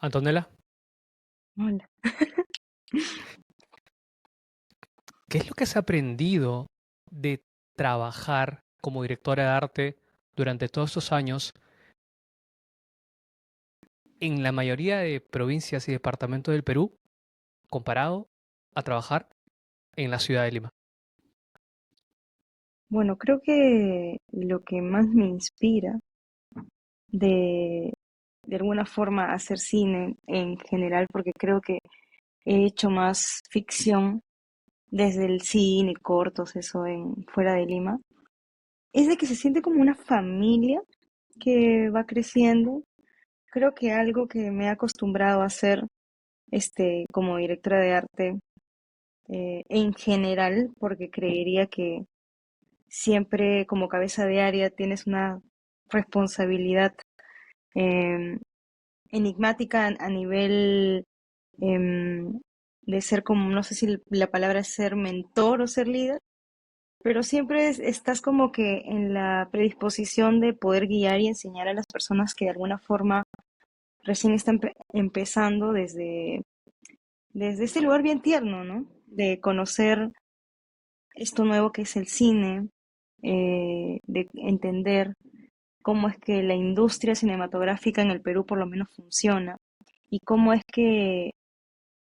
Antonella, Hola. ¿qué es lo que has aprendido de trabajar como directora de arte durante todos estos años en la mayoría de provincias y departamentos del Perú comparado a trabajar en la ciudad de Lima? Bueno, creo que lo que más me inspira de, de alguna forma a hacer cine en general, porque creo que he hecho más ficción desde el cine, cortos, eso en fuera de Lima, es de que se siente como una familia que va creciendo. Creo que algo que me he acostumbrado a hacer como directora de arte en general, porque creería que siempre como cabeza de área tienes una responsabilidad eh, enigmática a nivel em, de ser como, no sé si la palabra es ser mentor o ser líder, pero siempre estás como que en la predisposición de poder guiar y enseñar a las personas que de alguna forma recién están empezando desde este lugar bien tierno, ¿no? De conocer esto nuevo que es el cine, de entender cómo es que la industria cinematográfica en el Perú por lo menos funciona y cómo es que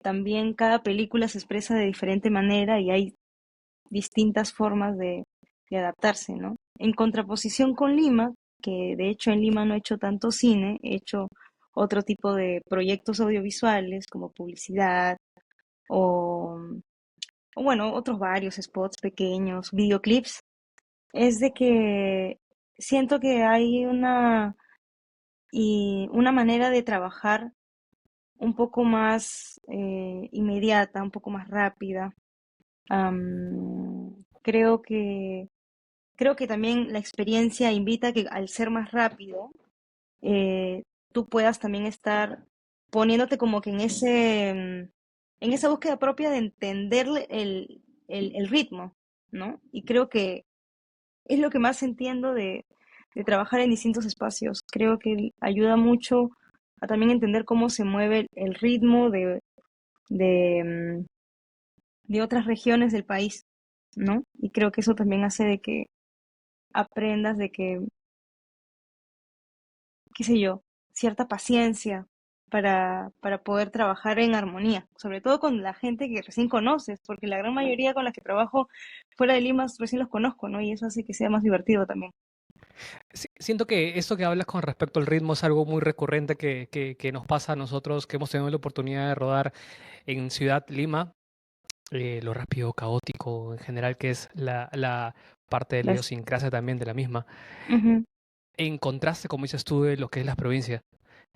también cada película se expresa de diferente manera y hay distintas formas de adaptarse, ¿no? En contraposición con Lima, que de hecho en Lima no he hecho tanto cine, he hecho otro tipo de proyectos audiovisuales como publicidad o, o bueno, otros varios spots pequeños, videoclips, es de que siento que hay una manera de trabajar un poco más inmediata, un poco más rápida. Am, creo que, creo que también la experiencia invita a que al ser más rápido, eh, tú puedas también estar poniéndote como que en esa búsqueda propia de entender el ritmo, ¿no? Y creo que es lo que más entiendo de trabajar en distintos espacios. Creo que ayuda mucho a también entender cómo se mueve el ritmo de, de otras regiones del país, ¿no? Y creo que eso también hace de que aprendas de que, qué sé yo, cierta paciencia para poder trabajar en armonía, sobre todo con la gente que recién conoces, porque la gran mayoría con la que trabajo fuera de Lima recién los conozco, ¿no? Y eso hace que sea más divertido también. Siento que esto que hablas con respecto al ritmo es algo muy recurrente que nos pasa a nosotros que hemos tenido la oportunidad de rodar en Ciudad Lima, lo rápido, caótico en general, que es la parte de la Las, idiosincrasia también de la misma. Ujú. En contraste, como dices tú, de lo que es las provincias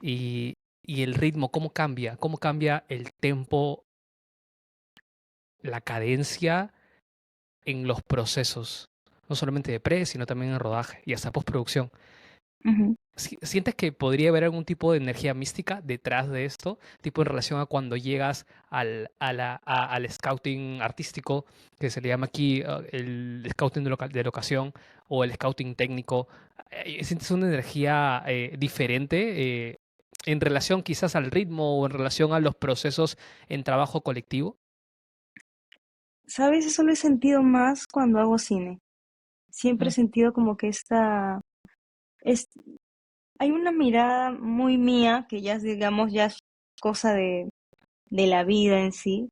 y, y el ritmo, cómo cambia el tempo, la cadencia en los procesos, no solamente de pre, sino también en rodaje y hasta postproducción. Ujú. ¿Sientes que podría haber algún tipo de energía mística detrás de esto? Tipo en relación a cuando llegas al scouting artístico, que se le llama aquí el scouting de locación o el scouting técnico. ¿Sientes una energía diferente en relación quizás al ritmo o en relación a los procesos en trabajo colectivo? ¿Sabes? Eso lo he sentido más cuando hago cine. Siempre he Mm, sentido como que es, hay una mirada muy mía que ya es, digamos, ya es cosa de la vida en sí,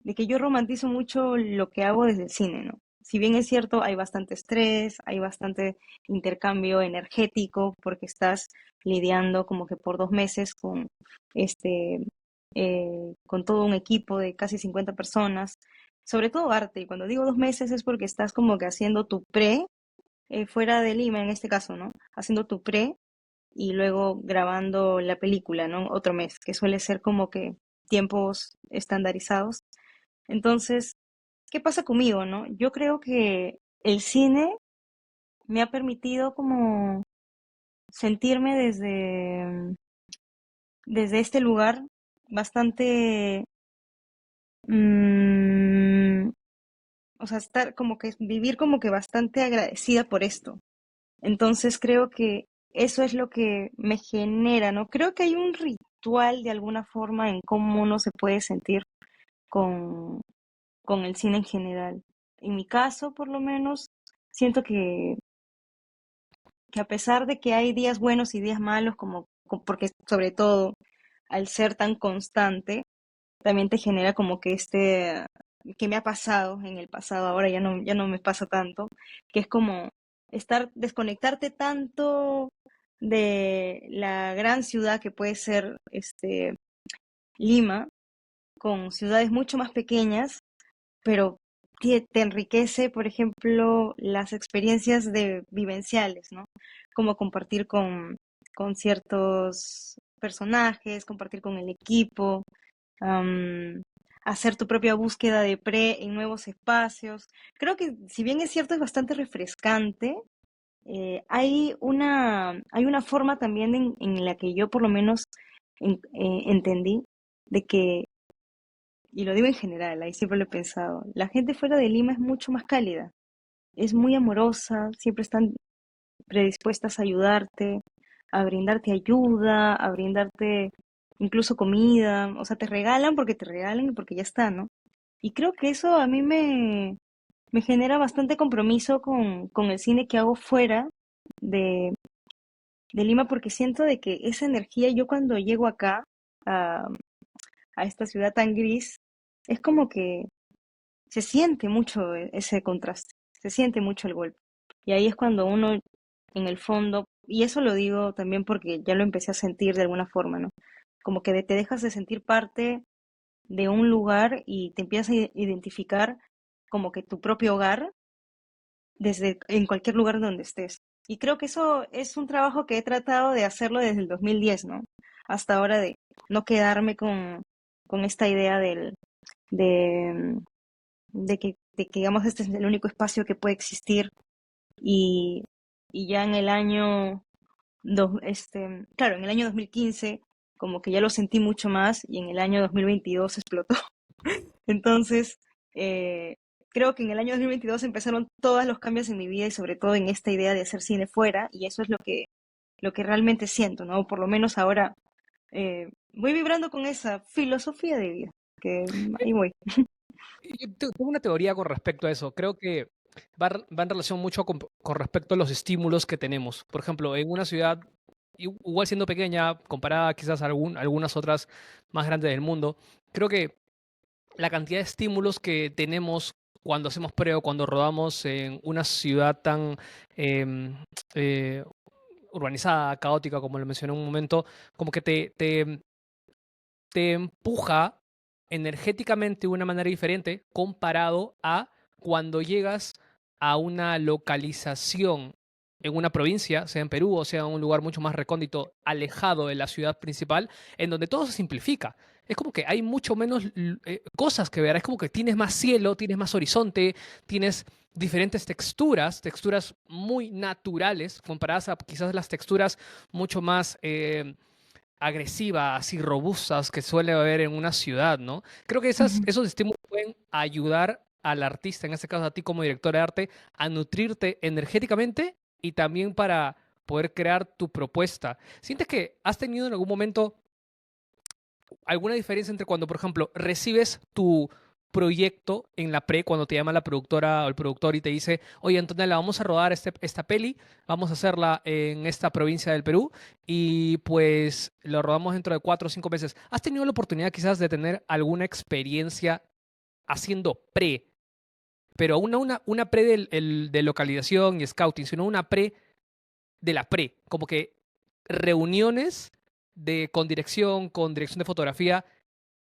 de que yo romantizo mucho lo que hago desde el cine, ¿no? Si bien es cierto, hay bastante estrés, hay bastante intercambio energético, porque estás lidiando como que por 2 meses este, con todo un equipo de casi 50 personas, sobre todo arte. Y cuando digo 2 meses es porque estás como que haciendo tu pre, fuera de Lima en este caso, ¿no? Haciendo tu pre y luego grabando la película, ¿no? Otro mes, que suele ser como que tiempos estandarizados. Entonces, ¿qué pasa conmigo, no? Yo creo que el cine me ha permitido como sentirme desde este lugar bastante, mm, o sea, estar como que vivir como que bastante agradecida por esto. Entonces creo que eso es lo que me genera, ¿no? Creo que hay un ritual actual de alguna forma en cómo uno se puede sentir con, con el cine en general. En mi caso, por lo menos, siento que a pesar de que hay días buenos y días malos, porque sobre todo al ser tan constante, también te genera como que que me ha pasado en el pasado, ahora ya no me pasa tanto, que es como desconectarte tanto de la gran ciudad que puede ser Lima, con ciudades mucho más pequeñas, pero te enriquece, por ejemplo, las experiencias de vivenciales, ¿no? Como compartir con ciertos personajes, compartir con el equipo, am, hacer tu propia búsqueda de pre en nuevos espacios. Creo que si bien es cierto, es bastante refrescante, hay una forma también en la que yo por lo menos entendí de que, y lo digo en general, ahí siempre lo he pensado, la gente fuera de Lima es mucho más cálida, es muy amorosa, siempre están predispuestas a ayudarte, a brindarte ayuda, a brindarte incluso comida, o sea, te regalan porque te regalan y porque ya está, ¿no? Y creo que eso a mí me genera bastante compromiso con el cine que hago fuera de, de Lima, porque siento de que esa energía, yo cuando llego acá a, a esta ciudad tan gris, es como que se siente mucho ese contraste, se siente mucho el golpe. Y ahí es cuando uno, en el fondo, y eso lo digo también porque ya lo empecé a sentir de alguna forma, ¿no? Como que te dejas de sentir parte de un lugar y te empiezas a identificar como que tu propio hogar desde en cualquier lugar donde estés. Y creo que eso es un trabajo que he tratado de hacerlo desde el 2010, ¿no? Hasta ahora de no quedarme con esta idea de, de que, digamos, este es el único espacio que puede existir y, y ya en el año, claro, en el año 2015 como que ya lo sentí mucho más y en el año 2022 explotó. Entonces, eh, creo que en el año 2022 empezaron todos los cambios en mi vida y sobre todo en esta idea de hacer cine fuera y eso es lo que realmente siento, ¿no? Por lo menos ahora voy vibrando con esa filosofía de vida, que ahí voy. Yo tengo una teoría con respecto a eso. Creo que va en relación mucho con respecto a los estímulos que tenemos. Por ejemplo, en una ciudad, igual siendo pequeña, comparada quizás a algunas otras más grandes del mundo, creo que la cantidad de estímulos que tenemos cuando hacemos pre o cuando rodamos en una ciudad tan em, eh, urbanizada, caótica, como lo mencioné en un momento, como que te empuja energéticamente de una manera diferente comparado a cuando llegas a una localización en una provincia, sea en Perú o sea en un lugar mucho más recóndito, alejado de la ciudad principal, en donde todo se simplifica. Es como que hay mucho menos cosas que ver, es como que tienes más cielo, tienes más horizonte, tienes diferentes texturas, texturas muy naturales, comparadas a quizás las texturas mucho más agresivas y robustas que suele haber en una ciudad, ¿no? Creo que Ujú. esos estímulos pueden ayudar al artista, en este caso a ti como director de arte, a nutrirte energéticamente y también para poder crear tu propuesta. ¿Sientes que has tenido en algún momento alguna diferencia entre cuando, por ejemplo, recibes tu proyecto en la pre, cuando te llama la productora o el productor y te dice, oye, Antonella, vamos a rodar esta peli, vamos a hacerla en esta provincia del Perú y pues lo rodamos dentro de 4 o 5 meses? ¿Has tenido la oportunidad quizás de tener alguna experiencia haciendo pre, pero una pre de localización y scouting, sino una pre de la pre, como que reuniones con dirección de fotografía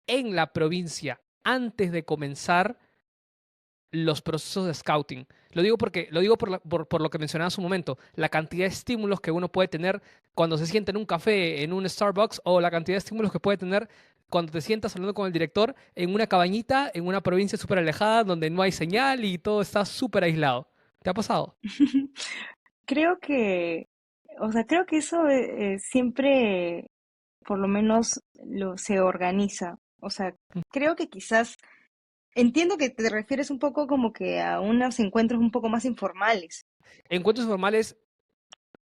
en la provincia antes de comenzar los procesos de scouting? Lo digo por lo que mencionaba hace un momento, la cantidad de estímulos que uno puede tener cuando se sienta en un café, en un Starbucks, o la cantidad de estímulos que puede tener cuando te sientas hablando con el director en una cabañita, en una provincia súper alejada, donde no hay señal y todo está súper aislado. ¿Te ha pasado? Creo que, o sea, creo que eso siempre, por lo menos, se organiza. O sea, creo que quizás, entiendo que te refieres un poco como que a unos encuentros un poco más informales. Encuentros formales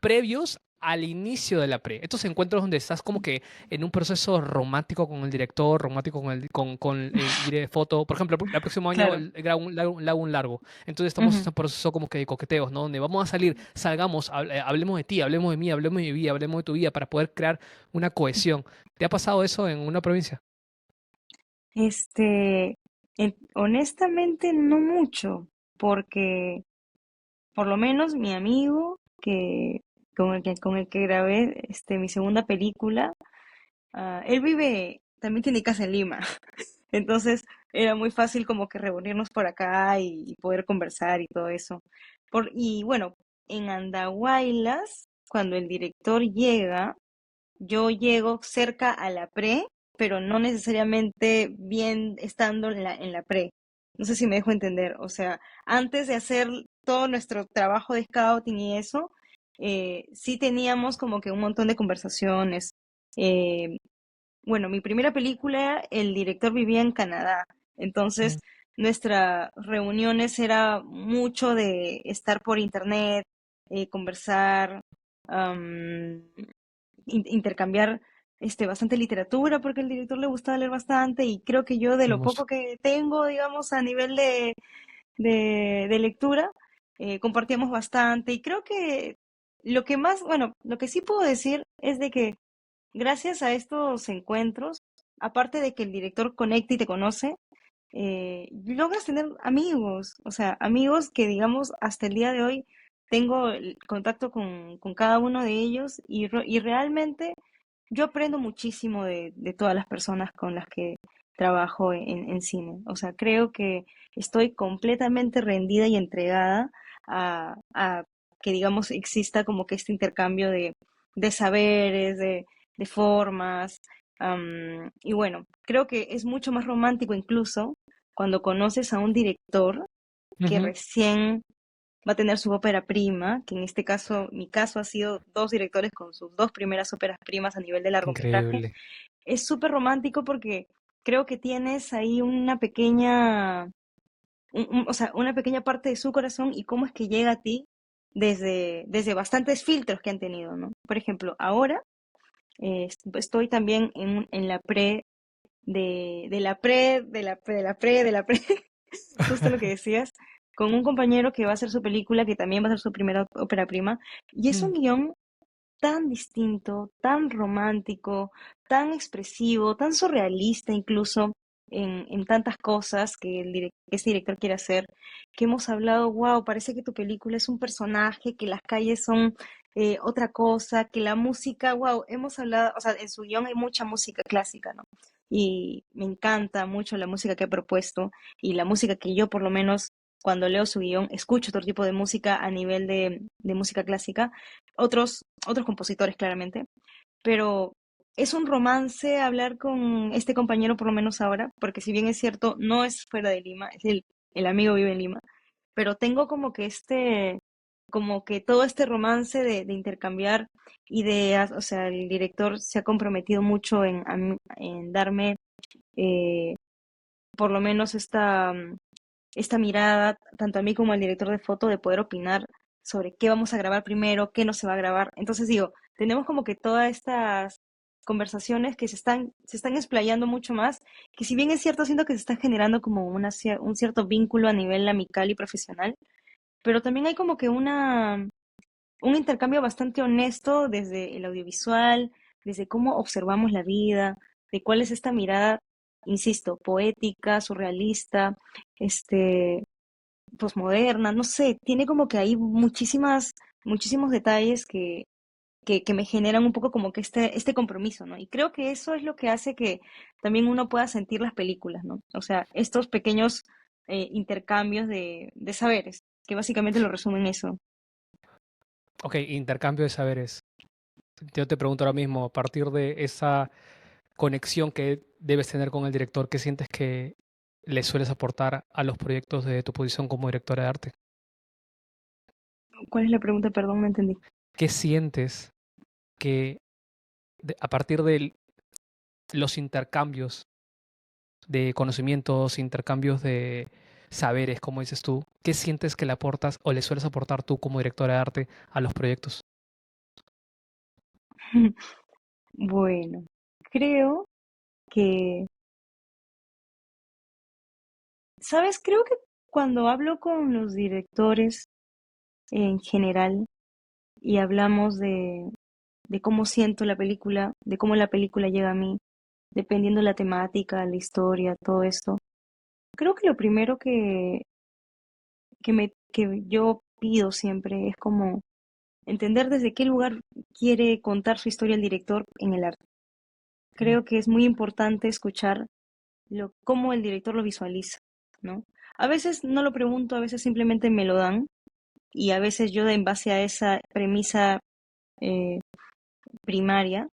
previos al inicio de la pre. Estos encuentros donde estás como que en un proceso romántico con el director, romántico con el director de foto. Por ejemplo, el próximo año Claro. grabo un largo. Entonces estamos en Ujú. ese proceso como que de coqueteos, ¿no? Donde vamos a salir, salgamos, hablemos de ti, hablemos de mí, hablemos de mi vida, hablemos de tu vida para poder crear una cohesión. ¿Te ha pasado eso en una provincia? Este, honestamente no mucho, porque por lo menos mi amigo con el que grabé mi segunda película, él vive, también tiene casa en Lima. Entonces era muy fácil como que reunirnos por acá y poder conversar y todo eso. Y bueno, en Andahuaylas, cuando el director llega, yo llego cerca a la pre, pero no necesariamente bien estando en la pre. No sé si me dejo entender. O sea, antes de hacer todo nuestro trabajo de scouting y eso, sí teníamos como que un montón de conversaciones. Eh, bueno, mi primera película, el director vivía en Canadá, entonces Mm, nuestras reuniones era mucho de estar por internet, conversar, am, intercambiar bastante literatura, porque al director le gustaba leer bastante y creo que yo de lo hermoso. poco que tengo, digamos, a nivel de lectura, compartíamos bastante y creo que lo que más, bueno, lo que sí puedo decir es de que gracias a estos encuentros, aparte de que el director conecta y te conoce, logras tener amigos, o sea, amigos que digamos hasta el día de hoy tengo el contacto con cada uno de ellos y realmente yo aprendo muchísimo de todas las personas con las que trabajo en cine. O sea, creo que estoy completamente rendida y entregada a que, digamos, exista como que este intercambio de saberes, de formas. Y bueno, creo que es mucho más romántico incluso cuando conoces a un director que Ujú. recién va a tener su ópera prima, que en este caso, mi caso ha sido dos directores con sus dos primeras óperas primas a nivel de Qué largometraje. increíble. Es súper romántico porque creo que tienes ahí una pequeña, o sea, una pequeña parte de su corazón y cómo es que llega a ti desde bastantes filtros que han tenido, ¿no? Por ejemplo, ahora estoy también en la pre de la pre, de la pre, de la pre, de la pre, justo lo que decías, con un compañero que va a hacer su película, que también va a ser su primera ópera prima, y es un Mm, guión tan distinto, tan romántico, tan expresivo, tan surrealista incluso en tantas cosas que este director quiere hacer, que hemos hablado, wow, parece que tu película es un personaje, que las calles son otra cosa, que la música, wow, hemos hablado, o sea, en su guión hay mucha música clásica, ¿no? Y me encanta mucho la música que ha propuesto y la música que yo por lo menos cuando leo su guión escucho otro tipo de música a nivel de música clásica, otros compositores claramente, pero es un romance hablar con este compañero por lo menos ahora, porque si bien es cierto, no es fuera de Lima, el amigo vive en Lima, pero tengo como que todo este romance de intercambiar ideas, o sea, el director se ha comprometido mucho en darme eh, por lo menos esta mirada, tanto a mí como al director de foto, de poder opinar sobre qué vamos a grabar primero, qué no se va a grabar. Entonces digo, tenemos como que todas estas conversaciones que se están explayando mucho más, que si bien es cierto, siento que se está generando como un cierto vínculo a nivel amical y profesional, pero también hay como que un intercambio bastante honesto desde el audiovisual, desde cómo observamos la vida, de cuál es esta mirada, insisto, poética, surrealista, este, posmoderna, no sé, tiene como que hay muchísimos detalles que me generan un poco como que este compromiso, ¿no? Y creo que eso es lo que hace que también uno pueda sentir las películas, ¿no? O sea, estos pequeños intercambios de saberes, que básicamente lo resumen eso. ok, intercambio de saberes. Yo te pregunto ahora mismo, a partir de esa conexión que debes tener con el director, ¿qué sientes que le sueles aportar a los proyectos de tu posición como directora de arte? ¿Cuál es la pregunta? Perdón, no entendí. ¿Qué sientes que a partir de los intercambios de conocimientos, intercambios de saberes, como dices tú, qué sientes que le aportas o le sueles aportar tú como directora de arte a los proyectos? Bueno, creo que, ¿sabes? Creo que cuando hablo con los directores en general y hablamos de cómo siento la película, de cómo la película llega a mí, dependiendo de la temática, la historia, todo esto, creo que lo primero que yo pido siempre es como entender desde qué lugar quiere contar su historia el director en el arte. Mm. Creo que es muy importante escuchar cómo el director lo visualiza, ¿no? A veces no lo pregunto, a veces simplemente me lo dan y a veces yo en base a esa premisa eh, primaria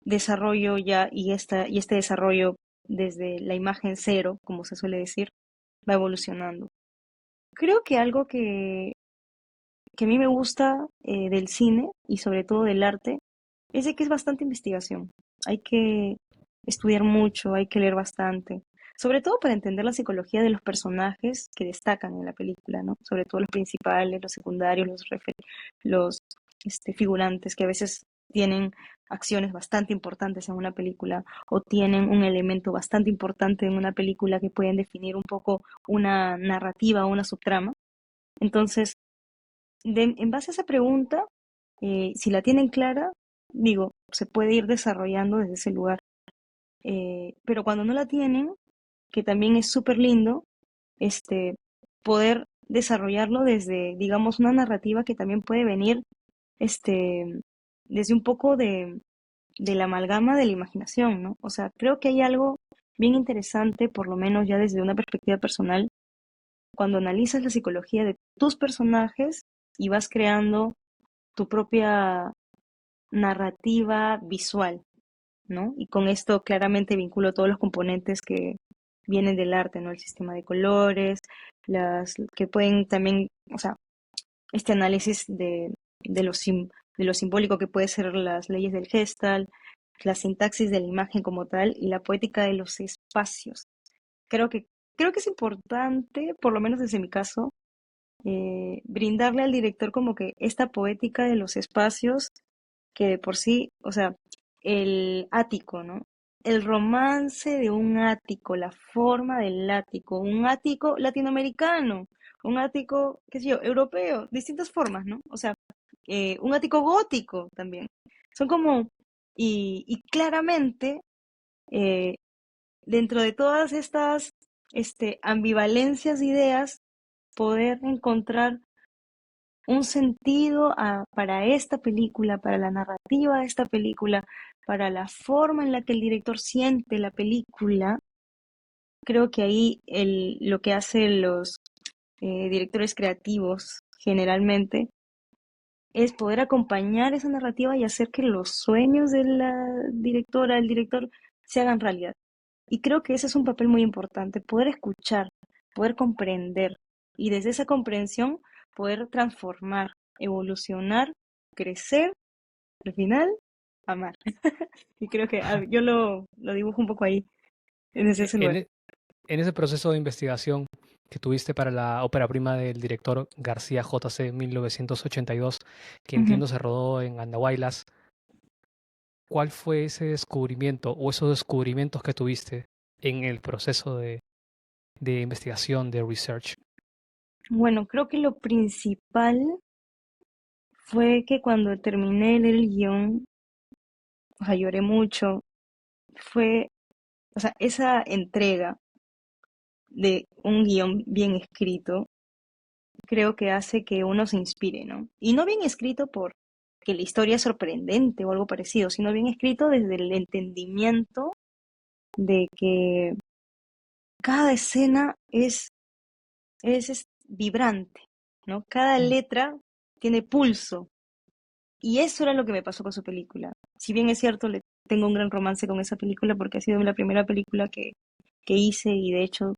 desarrollo ya y este desarrollo desde la imagen cero, como se suele decir, va evolucionando. Creo que algo que a mí me gusta del cine y sobre todo del arte es de que es bastante investigación. Hay que estudiar mucho, hay que leer bastante, sobre todo para entender la psicología de los personajes que destacan en la película, ¿no? Sobre todo los principales, los secundarios, los figurantes que a veces tienen acciones bastante importantes en una película o tienen un elemento bastante importante en una película que pueden definir un poco una narrativa o una subtrama. Entonces, en base a esa pregunta, si la tienen clara, digo, se puede ir desarrollando desde ese lugar. Pero cuando no la tienen, que también es súper lindo, este, poder desarrollarlo desde, digamos, una narrativa que también puede venir, este, desde un poco de la amalgama de la imaginación, ¿no? O sea, creo que hay algo bien interesante, por lo menos ya desde una perspectiva personal, cuando analizas la psicología de tus personajes y vas creando tu propia narrativa visual, ¿no? Y con esto claramente vinculo todos los componentes que vienen del arte, ¿no? El sistema de colores, las que pueden también, o sea, este análisis de lo simbólico que puede ser las leyes del Gestalt, la sintaxis de la imagen como tal y la poética de los espacios. Creo que, creo que es importante, por lo menos desde mi caso, brindarle al director como que esta poética de los espacios que de por sí, o sea, el ático, ¿no? El romance de un ático, la forma del ático, un ático latinoamericano, un ático, qué sé yo, europeo, distintas formas, ¿no? O sea, un ático gótico también. Son como, y claramente, eh, dentro de todas estas ambivalencias de ideas, poder encontrar un sentido para esta película, para la narrativa de esta película, para la forma en la que el director siente la película. Creo que ahí lo que hacen los directores creativos generalmente es poder acompañar esa narrativa y hacer que los sueños de la directora, del director, se hagan realidad. Y creo que ese es un papel muy importante, poder escuchar, poder comprender y desde esa comprensión poder transformar, evolucionar, crecer, al final, amar. Y creo que yo lo dibujo un poco ahí, desde E- ese En, lugar. e- en ese proceso de investigación que tuviste para la ópera prima del director García J.C. 1982, que Ujú. entiendo se rodó en Andahuaylas, ¿cuál fue ese descubrimiento o esos descubrimientos que tuviste en el proceso de investigación, de research? Bueno, creo que lo principal fue que cuando terminé de leer el guión, o sea, lloré mucho, fue, o sea, esa entrega de un guión bien escrito creo que hace que uno se inspire, ¿no? Y no bien escrito por que la historia es sorprendente o algo parecido, sino bien escrito desde el entendimiento de que cada escena es vibrante, ¿no? Cada Mm. letra tiene pulso. Y eso era lo que me pasó con su película. Si bien es cierto, tengo un gran romance con esa película porque ha sido la primera película que hice y de hecho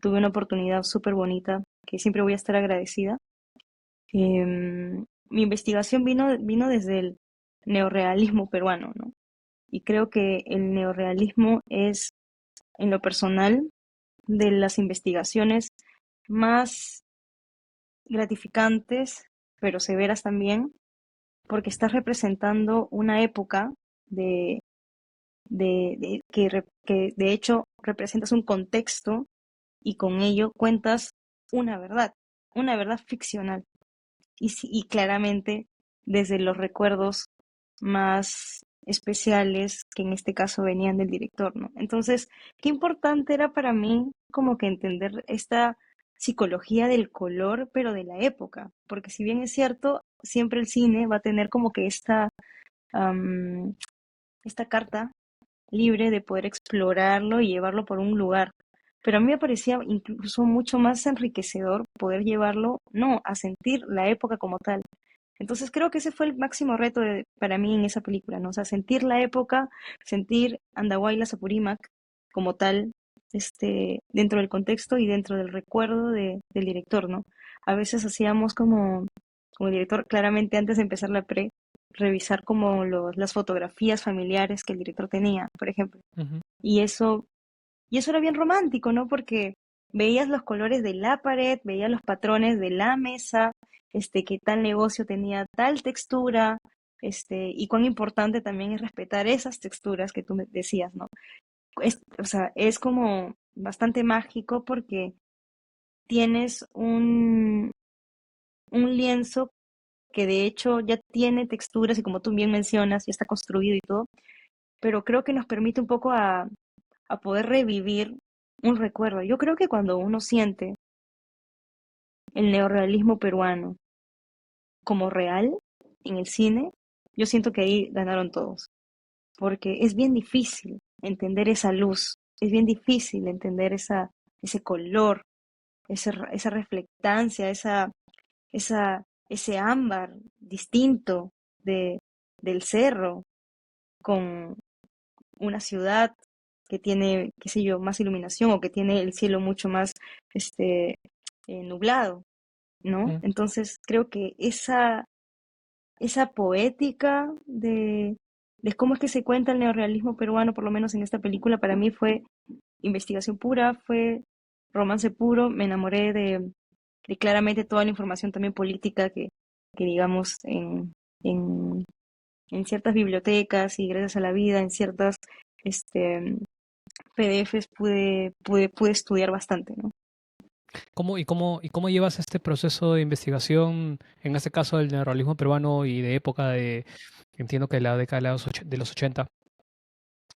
tuve una oportunidad súper bonita que siempre voy a estar agradecida. Mi investigación vino desde el neorrealismo peruano, ¿no? Y creo que el neorrealismo es, en lo personal, de las investigaciones más gratificantes, pero severas también, porque estás representando una época de, que de hecho representas un contexto y con ello cuentas una una verdad ficcional. Y claramente desde los recuerdos más especiales que en este caso venían del director, ¿no? Entonces, qué importante era para mí como que entender esta psicología del color, pero de la época, porque si bien es cierto, siempre el cine va a tener como que am, esta carta libre de poder explorarlo y llevarlo por un lugar. Pero a mí me parecía incluso mucho más enriquecedor poder llevarlo, no, a sentir la época como tal. Entonces creo que ese fue el máximo reto para mí en esa película, ¿no? O sea, sentir la época, sentir Andahuaylas Apurímac como tal, dentro del contexto y dentro del recuerdo del director, ¿no? A veces hacíamos como director, claramente antes de empezar la revisar como las fotografías familiares que el director tenía, por ejemplo. Ujú. Y eso, y eso era bien romántico, ¿no? Porque veías los colores de la pared, veías los patrones de la mesa, que tal negocio tenía tal textura, y cuán importante también es respetar esas texturas que tú me decías, ¿no? O sea, es como bastante mágico porque tienes un lienzo que de hecho ya tiene texturas y como tú bien mencionas, ya está construido y todo, pero creo que nos permite un poco a poder revivir un recuerdo. Yo creo que cuando uno siente el neorrealismo peruano como real en el cine, yo siento que ahí ganaron todos, porque es bien difícil entender esa luz, es bien difícil entender ese color, esa reflectancia, ese ámbar distinto de, del cerro con una ciudad que tiene, qué sé yo, más iluminación o que tiene el cielo mucho más este, nublado, ¿no? Mm. Entonces creo que esa poética de cómo es que se cuenta el neorrealismo peruano, por lo menos en esta película, para mí fue investigación pura, fue romance puro, me enamoré de claramente toda la información también política que digamos en, en ciertas bibliotecas y gracias a la vida, en ciertas este, PDFs pude estudiar bastante, ¿no? ¿Cómo llevas este proceso de investigación, en este caso del neorrealismo peruano y de época de, entiendo que la década de de los 80?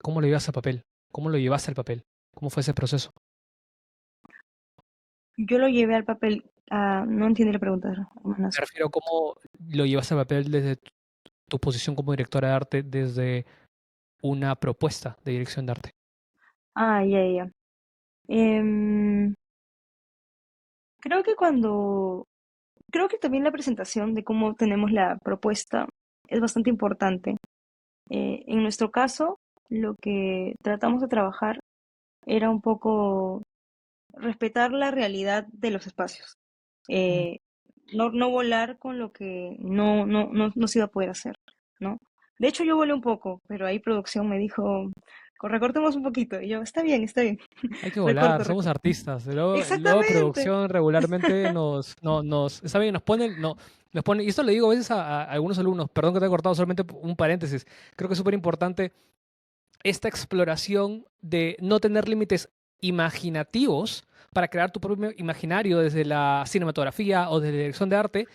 ¿Cómo lo llevas al papel? ¿Cómo lo llevaste al papel? ¿Cómo fue ese proceso? Yo lo llevé al papel, no entiendo la pregunta, Me hermanas. refiero a cómo lo llevaste al papel desde tu posición como directora de arte, desde una propuesta de dirección de arte. Ya, ya. Ya. Em, creo que creo que también la presentación de cómo tenemos la propuesta es bastante importante. En nuestro caso, lo que tratamos de trabajar era un poco respetar la realidad de los espacios. Mm. Eh, no volar con lo que no se iba a poder hacer, ¿no? De hecho, yo volé un poco, pero ahí producción me dijo, recortemos un poquito. Y yo, está bien, Hay que recorto, volar, somos recorto. artistas. Luego Exactamente. producción regularmente está bien, nos pone, no, nos pone, y esto le digo a veces a algunos alumnos, perdón que te he cortado solamente un paréntesis, creo que es súper importante esta exploración de no tener límites imaginativos para crear tu propio imaginario desde la cinematografía o desde la dirección de arte,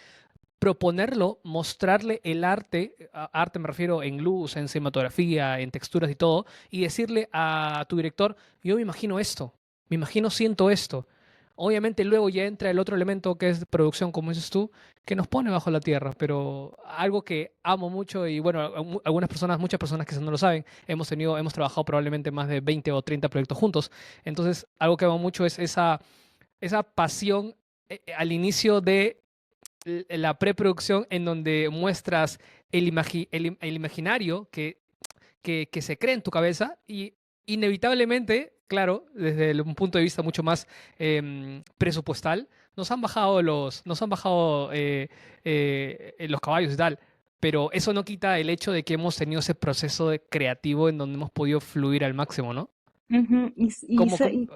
proponerlo, mostrarle el arte, arte me refiero en luz, en cinematografía, en texturas y todo, y decirle a tu director, yo me imagino esto, me imagino siento esto. Obviamente luego ya entra el otro elemento que es producción, como dices tú, que nos pone bajo la tierra, pero algo que amo mucho y bueno, algunas personas, muchas personas que no lo saben, hemos trabajado probablemente más de 20 o 30 proyectos juntos. Entonces, algo que amo mucho es esa pasión al inicio de la preproducción en donde muestras el imaginario que se crea en tu cabeza y inevitablemente, claro, desde un punto de vista mucho más presupuestal, nos han bajado los caballos y tal. Pero eso no quita el hecho de que hemos tenido ese proceso creativo en donde hemos podido fluir al máximo, ¿no? Ujú, ¿Cómo, cómo-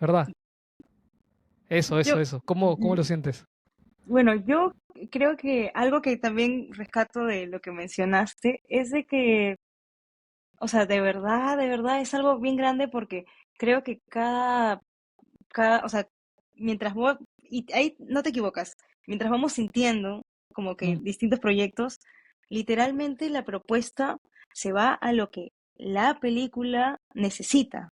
¿verdad? yo, Eso. ¿Cómo lo ujú. sientes? Bueno, yo creo que algo que también rescato de lo que mencionaste es de que, o sea, de verdad es algo bien grande porque creo que o sea, mientras vos, y ahí no te equivocas, mientras vamos sintiendo como que Mm, distintos proyectos, literalmente la propuesta se va a lo que la película necesita,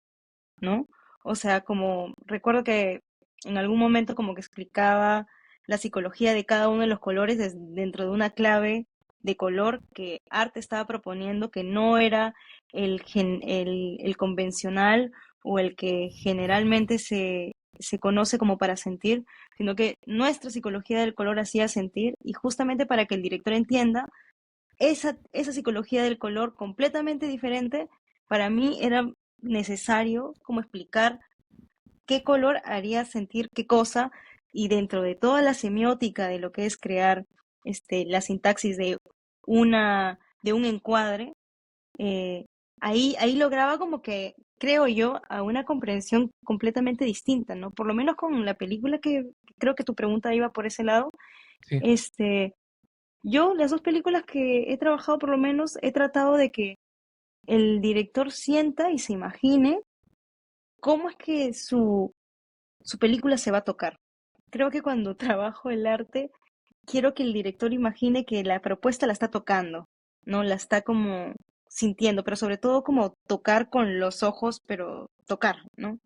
¿no? O sea, como recuerdo que en algún momento como que explicaba la psicología de cada uno de los colores dentro de una clave de color que Arte estaba proponiendo, que no era el convencional o el que generalmente se conoce como para sentir, sino que nuestra psicología del color hacía sentir y justamente para que el director entienda esa psicología del color completamente diferente, para mí era necesario como explicar qué color haría sentir qué cosa y dentro de toda la semiótica de lo que es crear la sintaxis de un encuadre, eh, ahí lograba como que, creo yo, a una comprensión completamente distinta, ¿no? Por lo menos con la película que creo que tu pregunta iba por ese lado, sí. este, yo las dos películas que he trabajado por lo menos he tratado de que el director sienta y se imagine cómo es que su película se va a tocar. Creo que cuando trabajo el arte, quiero que el director imagine que la propuesta la está tocando, ¿no? La está como sintiendo, pero sobre todo como tocar con los ojos, pero tocar, ¿no?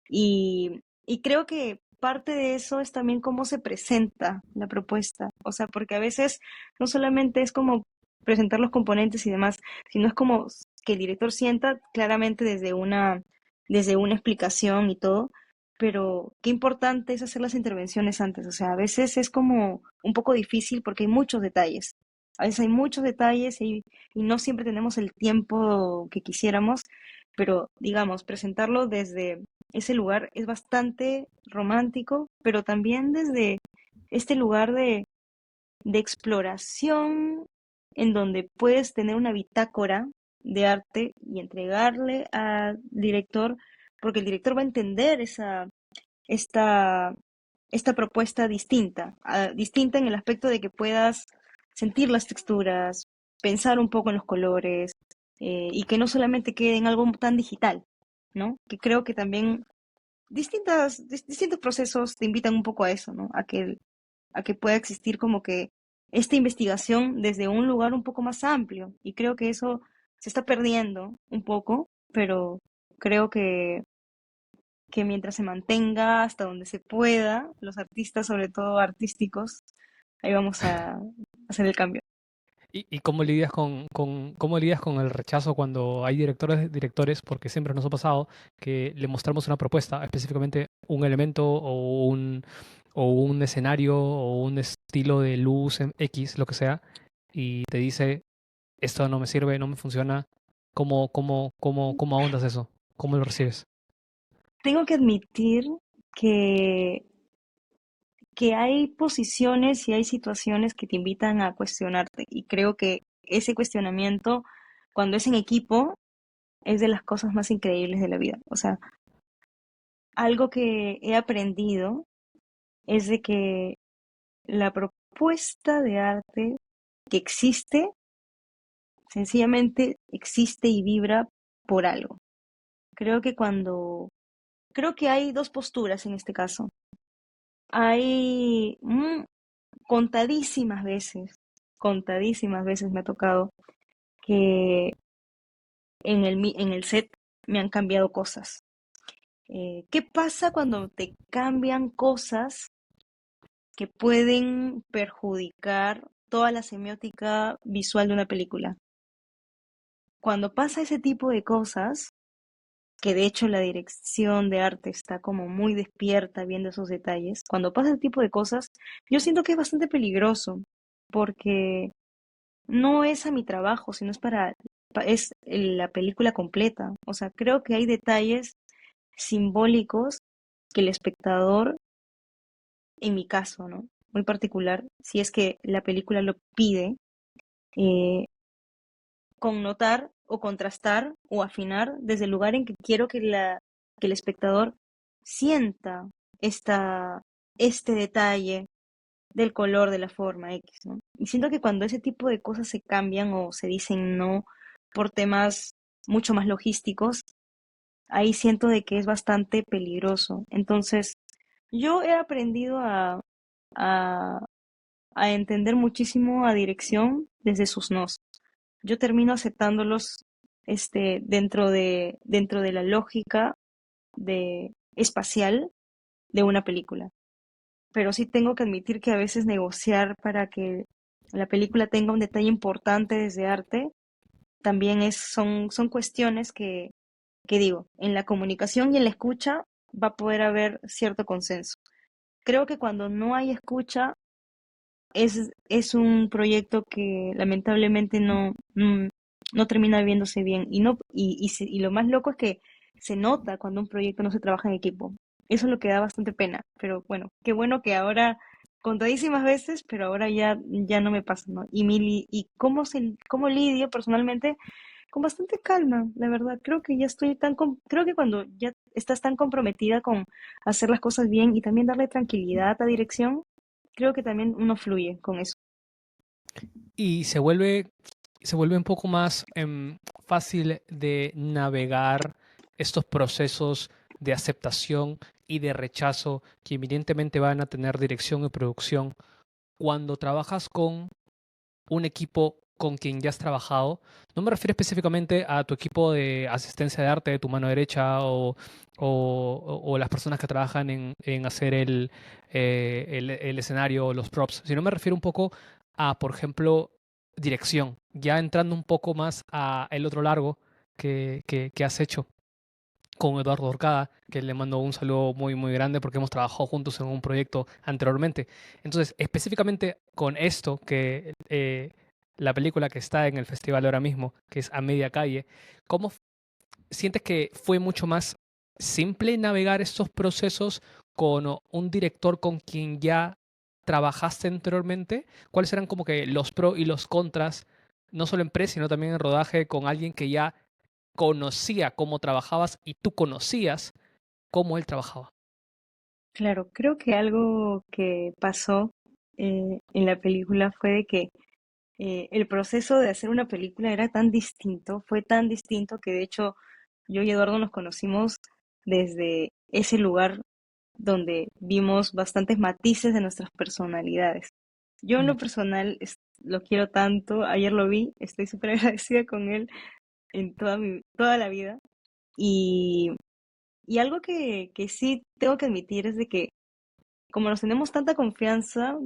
Y creo que parte de eso es también cómo se presenta la propuesta. O sea, porque a veces no solamente es como presentar los componentes y demás, sino es como que el director sienta claramente desde una explicación y todo, pero qué importante es hacer las intervenciones antes. O sea, a veces es como un poco difícil porque hay muchos detalles. A veces hay muchos detalles y no siempre tenemos el tiempo que quisiéramos, pero digamos, presentarlo desde ese lugar es bastante romántico, pero también desde este lugar de exploración en donde puedes tener una bitácora de arte y entregarle al director, porque el director va a entender esta, esta propuesta distinta, distinta en el aspecto de que puedas sentir las texturas, pensar un poco en los colores, y que no solamente quede en algo tan digital, ¿no? Que creo que también distintos procesos te invitan un poco a eso, ¿no? A que pueda existir como que esta investigación desde un lugar un poco más amplio. Y creo que eso se está perdiendo un poco, pero creo que mientras se mantenga hasta donde se pueda, los artistas, sobre todo artísticos, ahí vamos a hacer el cambio. ¿Y cómo lidias cómo lidias con el rechazo cuando hay directores, porque siempre nos ha pasado que le mostramos una propuesta, específicamente un elemento o un escenario o un estilo de luz en X, lo que sea, y te dice, esto no me sirve, no me funciona? ¿Cómo ahondas eso? ¿Cómo lo recibes? Tengo que admitir que que hay posiciones y hay situaciones que te invitan a cuestionarte. Y creo que ese cuestionamiento, cuando es en equipo, es de las cosas más increíbles de la vida. O sea, algo que he aprendido es de que la propuesta de arte que existe, sencillamente existe y vibra por algo. Creo que creo que hay dos posturas en este caso. Hay contadísimas veces me ha tocado que en el set me han cambiado cosas. ¿Qué pasa cuando te cambian cosas que pueden perjudicar toda la semiótica visual de una película? Cuando pasa ese tipo de cosas, que de hecho la dirección de arte está como muy despierta viendo esos detalles, cuando pasa ese tipo de cosas, yo siento que es bastante peligroso, porque no es a mi trabajo, sino es es la película completa. O sea, creo que hay detalles simbólicos que el espectador, en mi caso, ¿no? Muy particular, si es que la película lo pide, eh, connotar o contrastar o afinar desde el lugar en que quiero que el espectador sienta esta, este detalle del color, de la forma X, ¿no? Y siento que cuando ese tipo de cosas se cambian o se dicen no por temas mucho más logísticos, ahí siento de que es bastante peligroso. Entonces, yo he aprendido a, a entender muchísimo a dirección desde sus nos. Yo termino aceptándolos dentro de la lógica de espacial de una película. Pero sí tengo que admitir que a veces negociar para que la película tenga un detalle importante desde arte también son cuestiones que digo, en la comunicación y en la escucha va a poder haber cierto consenso. Creo que cuando no hay escucha es un proyecto que lamentablemente no termina viéndose bien. Y lo más loco es que se nota cuando un proyecto no se trabaja en equipo. Eso es lo que da bastante pena. Pero bueno, qué bueno que ahora, contadísimas veces, pero ahora ya no me pasa, ¿no? Y cómo lidio personalmente con bastante calma, la verdad. Creo que ya creo que cuando ya estás tan comprometida con hacer las cosas bien y también darle tranquilidad a dirección, creo que también uno fluye con eso. Y se vuelve un poco más fácil de navegar estos procesos de aceptación y de rechazo que evidentemente van a tener dirección y producción cuando trabajas con un equipo con quien ya has trabajado. No me refiero específicamente a tu equipo de asistencia de arte, de tu mano derecha o las personas que trabajan en hacer el escenario o los props, sino me refiero un poco a, por ejemplo, dirección, ya entrando un poco más a el otro largo que has hecho con Eduardo Orcada, que le mando un saludo muy, muy grande porque hemos trabajado juntos en un proyecto anteriormente. Entonces, específicamente con esto, que la película que está en el festival ahora mismo, que es A Media Calle, ¿cómo sientes que fue mucho más simple navegar estos procesos con un director con quien ya trabajaste anteriormente? ¿Cuáles eran como que los pros y los contras, no solo en pre, sino también en rodaje con alguien que ya conocía cómo trabajabas y tú conocías cómo él trabajaba? Claro, creo que algo que pasó en la película fue de que el proceso de hacer una película era tan distinto, fue tan distinto que de hecho yo y Eduardo nos conocimos desde ese lugar donde vimos bastantes matices de nuestras personalidades. Yo en Mm. lo personal lo quiero tanto, ayer lo vi, estoy súper agradecida con él en toda la vida. Y, y algo que sí tengo que admitir es de que como nos tenemos tanta confianza,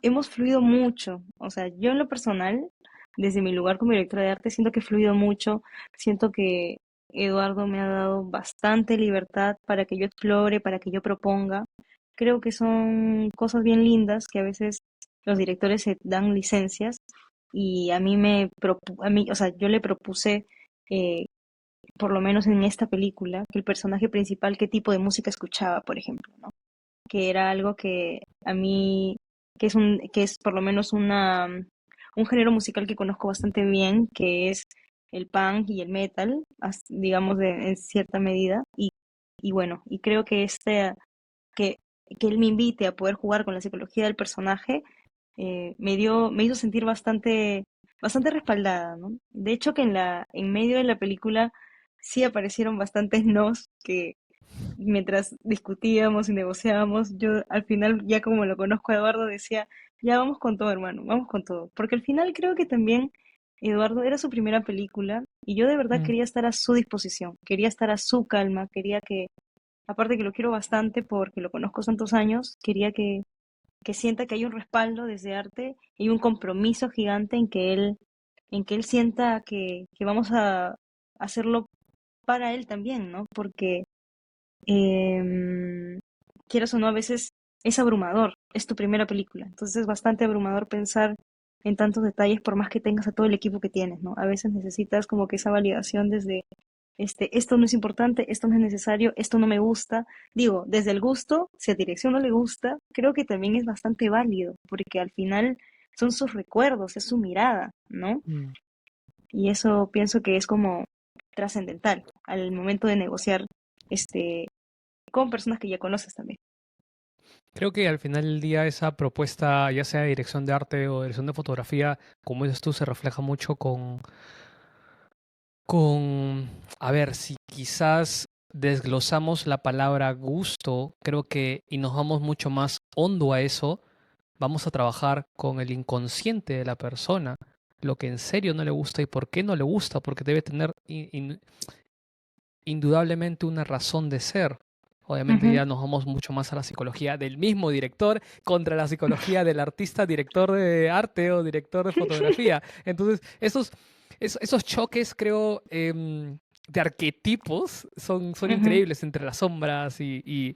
hemos fluido mucho. O sea, yo en lo personal, desde mi lugar como directora de arte, siento que he fluido mucho, siento que Eduardo me ha dado bastante libertad para que yo explore, para que yo proponga. Creo que son cosas bien lindas que a veces los directores se dan licencias y a mí, o sea, yo le propuse, eh, por lo menos en esta película, que el personaje principal qué tipo de música escuchaba, por ejemplo, ¿no? Que era algo que a mí, que es por lo menos un género musical que conozco bastante bien, que es el punk y el metal, digamos en cierta medida, y bueno, y creo que que, que él me invite a poder jugar con la psicología del personaje, me hizo sentir bastante respaldada, ¿no? De hecho que en medio de la película sí aparecieron bastantes nos que mientras discutíamos y negociábamos, yo al final, ya como lo conozco a Eduardo, decía, ya vamos con todo, hermano, vamos con todo. Porque al final creo que también Eduardo era su primera película y yo de verdad Mm. quería estar a su disposición, quería estar a su calma, quería que, aparte que lo quiero bastante porque lo conozco tantos años, quería que sienta que hay un respaldo desde arte y un compromiso gigante en que él sienta que vamos a hacerlo para él también, ¿no? Porque eh, quieras o no, a veces es abrumador, es tu primera película, entonces es bastante abrumador pensar en tantos detalles por más que tengas a todo el equipo que tienes, ¿no? A veces necesitas como que esa validación desde, esto no es importante, esto no es necesario, esto no me gusta. Digo, desde el gusto, si a dirección no le gusta, creo que también es bastante válido, porque al final son sus recuerdos, es su mirada, ¿no? Mm. Y eso pienso que es como trascendental al momento de negociar este con personas que ya conoces también. Creo que al final del día esa propuesta, ya sea de dirección de arte o dirección de fotografía, como dices tú, se refleja mucho con, a ver, si quizás desglosamos la palabra gusto, creo que y nos vamos mucho más hondo a eso, vamos a trabajar con el inconsciente de la persona, lo que en serio no le gusta y por qué no le gusta, porque debe tener indudablemente una razón de ser. Obviamente Ujú. ya nos vamos mucho más a la psicología del mismo director contra la psicología del artista, director de arte o director de fotografía. Entonces, esos choques, creo, de arquetipos son Ujú. increíbles entre las sombras y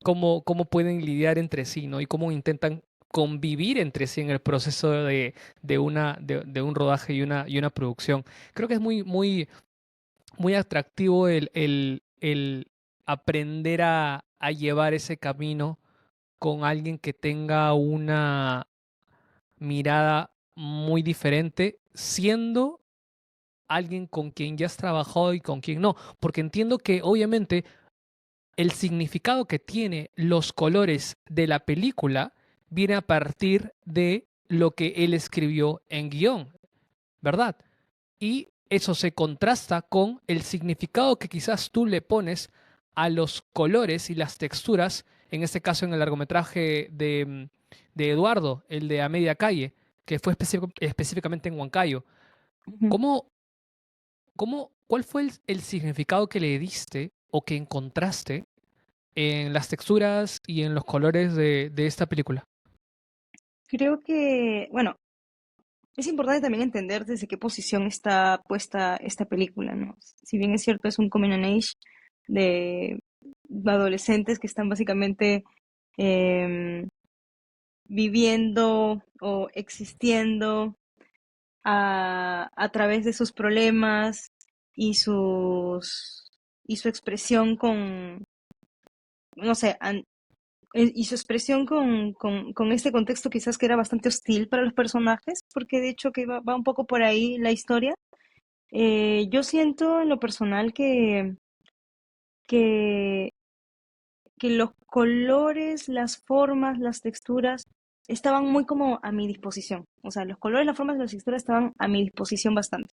cómo pueden lidiar entre sí, ¿no? Y cómo intentan convivir entre sí en el proceso de un rodaje y una producción. Creo que es muy atractivo el aprender a llevar ese camino con alguien que tenga una mirada muy diferente, siendo alguien con quien ya has trabajado y con quien no, porque entiendo que obviamente el significado que tiene los colores de la película viene a partir de lo que él escribió en guión, ¿verdad? Y eso se contrasta con el significado que quizás tú le pones a los colores y las texturas, en este caso en el largometraje de Eduardo, el de A Media Calle, que fue específicamente en Huancayo. Ujú. ¿Cómo, cuál fue el significado que le diste o que encontraste en las texturas y en los colores de esta película? Creo que, bueno, es importante también entender desde qué posición está puesta esta película, ¿no? Si bien es cierto, es un coming of age de adolescentes que están básicamente em, viviendo o existiendo a través de sus problemas y y su expresión con, no sé, y su expresión con este contexto quizás que era bastante hostil para los personajes, porque de hecho que va un poco por ahí la historia. Yo siento en lo personal que, que los colores, las formas, las texturas estaban muy como a mi disposición. O sea, los colores, las formas y las texturas estaban a mi disposición bastante.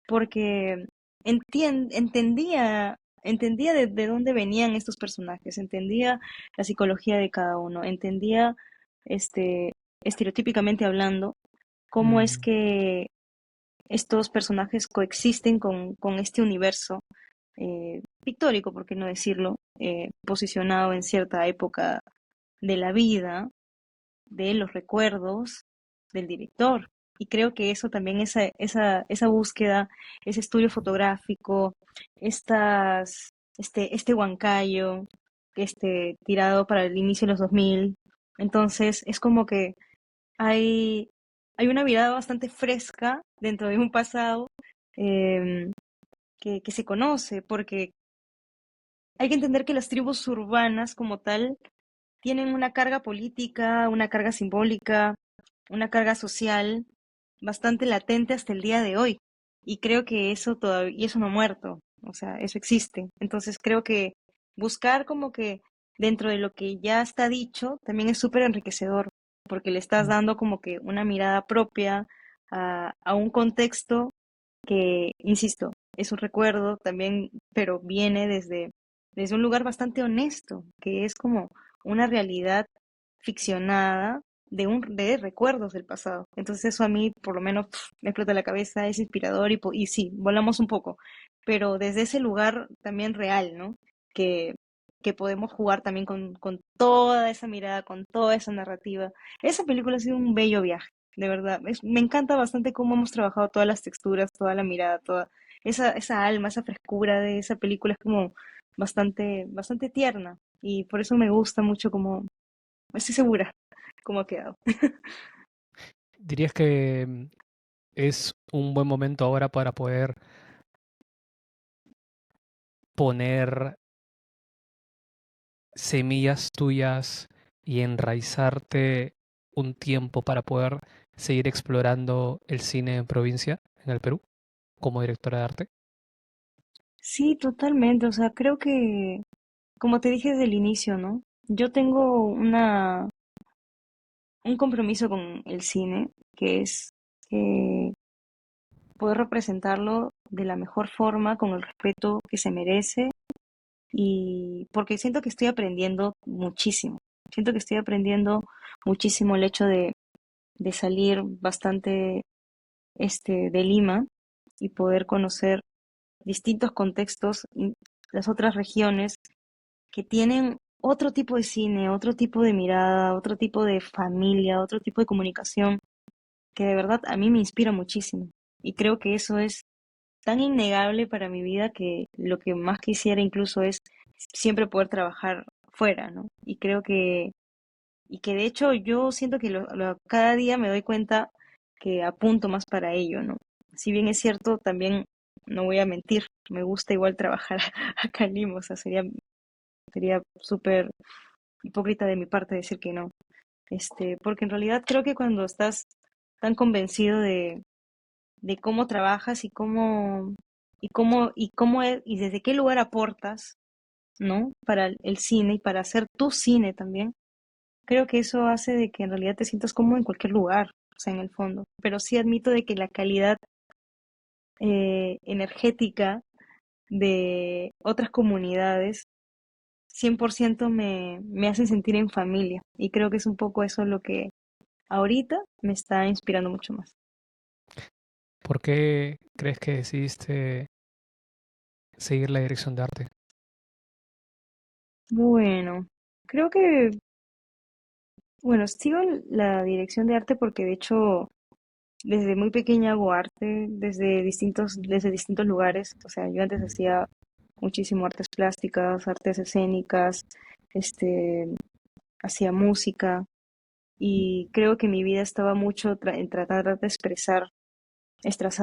Porque entendía de dónde venían estos personajes, entendía la psicología de cada uno, entendía, este, estereotípicamente hablando, cómo es Mm, que estos personajes coexisten con este universo pictórico, por qué no decirlo, posicionado en cierta época de la vida, de los recuerdos del director. Y creo que eso también, esa búsqueda, ese estudio fotográfico, este Huancayo, tirado para el inicio de los 2000. Entonces, es como que hay, hay una mirada bastante fresca dentro de un pasado em, que se conoce, porque hay que entender que las tribus urbanas como tal tienen una carga política, una carga simbólica, una carga social bastante latente hasta el día de hoy. Y creo que eso todavía, y eso no ha muerto, o sea, eso existe. Entonces creo que buscar como que dentro de lo que ya está dicho también es súper enriquecedor, porque le estás mm. dando como que una mirada propia a un contexto que, insisto, es un recuerdo también, pero viene desde un lugar bastante honesto, que es como una realidad ficcionada de recuerdos del pasado. Entonces eso a mí por lo menos me explota la cabeza, es inspirador y sí, volamos un poco, pero desde ese lugar también real, ¿no? Que, que podemos jugar también con toda esa mirada, con toda esa narrativa. Esa película ha sido un bello viaje, de verdad. Me encanta bastante cómo hemos trabajado todas las texturas, toda la mirada, toda esa alma, esa frescura de esa película es como bastante tierna y por eso me gusta mucho como, estoy segura cómo ha quedado. ¿Dirías que es un buen momento ahora para poder poner semillas tuyas y enraizarte un tiempo para poder seguir explorando el cine en provincia, en el Perú, como directora de arte? Sí, totalmente, o sea, creo que, como te dije desde el inicio, ¿no? yo tengo un compromiso con el cine, que es eh, poder representarlo de la mejor forma, con el respeto que se merece, y porque siento que estoy aprendiendo muchísimo. Siento que estoy aprendiendo muchísimo el hecho de salir bastante de Lima y poder conocer distintos contextos, y las otras regiones que tienen otro tipo de cine, otro tipo de mirada, otro tipo de familia, otro tipo de comunicación, que de verdad a mí me inspira muchísimo. Y creo que eso es tan innegable para mi vida que lo que más quisiera incluso es siempre poder trabajar fuera, ¿no? Y que de hecho yo siento que cada día me doy cuenta que apunto más para ello, ¿no? Si bien es cierto, también no voy a mentir, me gusta igual trabajar acá en Lima, o sea, sería súper hipócrita de mi parte decir que no. Porque en realidad creo que cuando estás tan convencido de cómo trabajas y desde qué lugar aportas, ¿no? Para el cine y para hacer tu cine también, creo que eso hace de que en realidad te sientas cómodo en cualquier lugar, o sea, en el fondo. Pero sí admito de que la calidad energética de otras comunidades 100% me hacen sentir en familia. Y creo que es un poco eso lo que ahorita me está inspirando mucho más. ¿Por qué crees que decidiste seguir la dirección de arte? Bueno, creo que, bueno, sigo la dirección de arte porque de hecho desde muy pequeña hago arte desde distintos lugares. O sea, yo antes hacía muchísimo artes plásticas, artes escénicas, este, hacía música y creo que mi vida estaba mucho en tratar de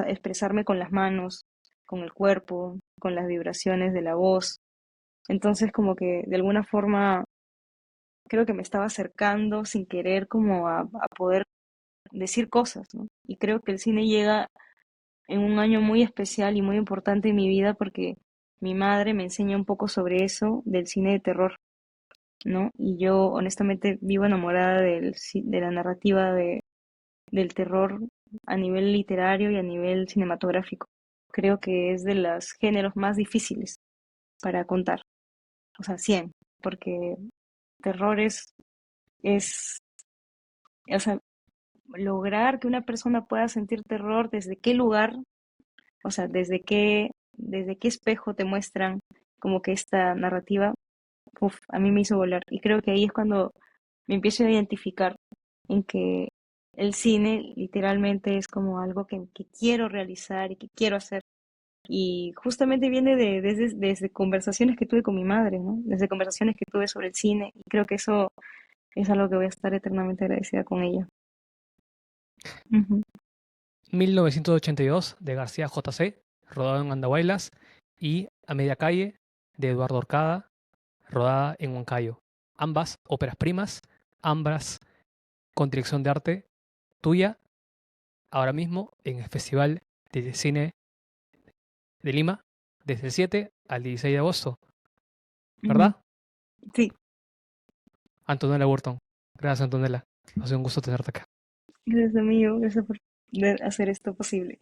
expresarme con las manos, con el cuerpo, con las vibraciones de la voz. Entonces, como que de alguna forma creo que me estaba acercando sin querer como a poder decir cosas, ¿no? Y creo que el cine llega en un año muy especial y muy importante en mi vida porque mi madre me enseña un poco sobre eso, del cine de terror, ¿no? Y yo honestamente vivo enamorada de la narrativa del terror a nivel literario y a nivel cinematográfico. Creo que es de los géneros más difíciles para contar, o sea, 100, porque terror es, o sea, lograr que una persona pueda sentir terror, desde qué lugar, o sea, desde qué espejo te muestran como que esta narrativa, uf, a mí me hizo volar. Y creo que ahí es cuando me empiezo a identificar en que el cine literalmente es como algo que quiero realizar y que quiero hacer. Y justamente viene desde conversaciones que tuve con mi madre, ¿no? Desde conversaciones que tuve sobre el cine. Y creo que eso es algo que voy a estar eternamente agradecida con ella. Ujú, 1982 de García J.C., rodado en Andahuaylas, y A Media Calle de Eduardo Orcada, rodada en Huancayo. Ambas óperas primas, ambas con dirección de arte tuya, ahora mismo en el Festival de Cine de Lima, desde el 7 al 16 de agosto, ujú. ¿verdad? Sí, Antonella Burton. Gracias, Antonella. Ha sido un gusto tenerte acá. gracias amigo, gracias por hacer esto posible.